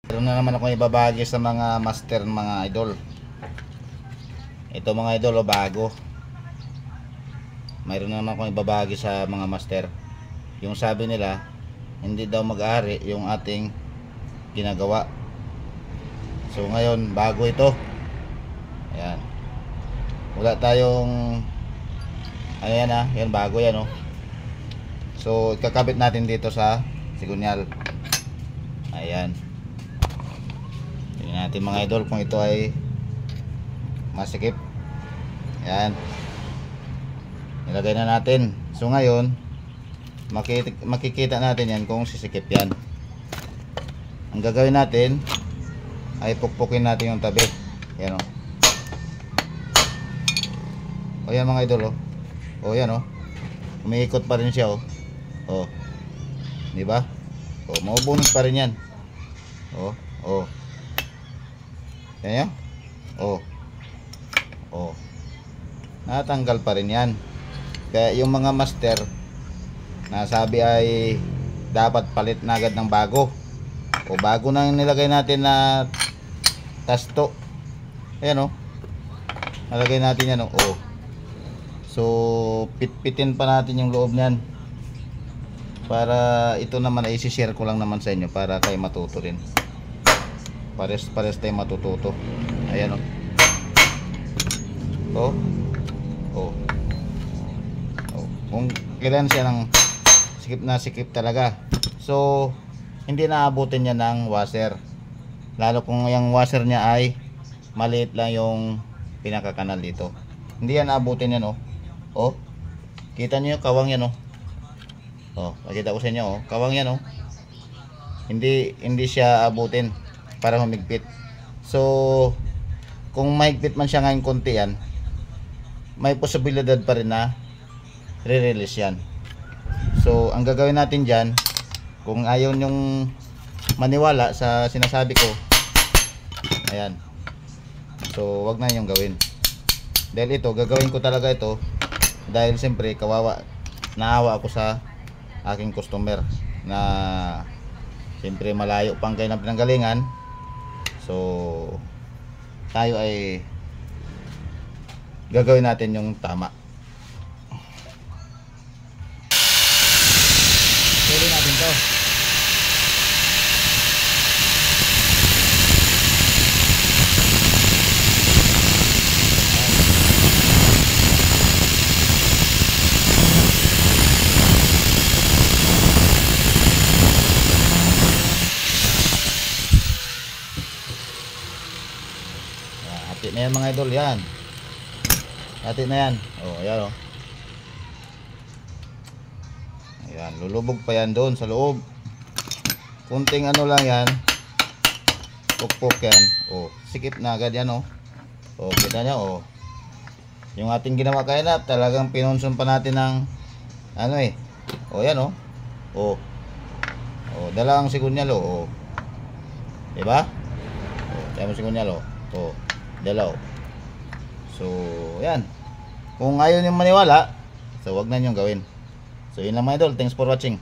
Meron na naman ako ibabagi sa mga master ng mga idol. Ito mga idol, bago. Mayroon na naman akong ibabagi sa mga master. Yung sabi nila, hindi daw mag-ari yung ating ginagawa. So ngayon, bago ito. Ayan. Wala tayong ano yan yan bago yan So ikakabit natin dito sa sigunyal. Ayan. Tingnan natin mga idol kung ito ay masikip. Ayan. Nilagay na natin. So ngayon, makikita natin yan kung sisikip yan. Ang gagawin natin ay pukpukin natin yung tabi. Ayan o yan mga idol yan umiikot pa rin siya diba? Maubunog pa rin yan. Yan natanggal pa rin yan. Kaya yung mga master nasabi ay dapat palit na agad ng bago bago na nilagay natin na tasto. Ayan nalagay natin yan so pitpitin pa natin yung loob niyan para ito naman ay isi-share ko lang naman sa inyo para kayo matuto rin. Pares tayo matututo. Ayan kung kailan siya ng sikip talaga. So hindi naabutin niya ng washer, lalo kung yung washer niya ay maliit lang yung pinakakanal dito. Hindi yan naabutin yan kita niyo yung kawang yan pakita ko sa inyo kawang yan hindi siya abutin para humigpit. So kung mahigpit man siya ngayon konti yan, may posibilidad pa rin na re-release yan. So ang gagawin natin dyan, kung ayaw nyong maniwala sa sinasabi ko, ayan, so wag na yung gawin. Dahil ito, gagawin ko talaga ito dahil siyempre naawa ako sa aking customer na siyempre malayo pang kayo ng pinanggalingan. So tayo ay gagawin natin yung tama. Pwede natin to. Hati na yan mga idol, yan. Hati na yan. Ayan ayan, lulubog pa yan doon sa loob. Kunting ano lang yan. Pukpok yan. Sikip na agad yan kita nyo yung ating ginawa kainap, talagang pinunsun pa natin ng yan dalawang sigunyal diba? Dalawang sigunyal dalaw. So yan, kung ayaw nyo maniwala, so wag na nyo gawin. So yun lang mga idol, thanks for watching.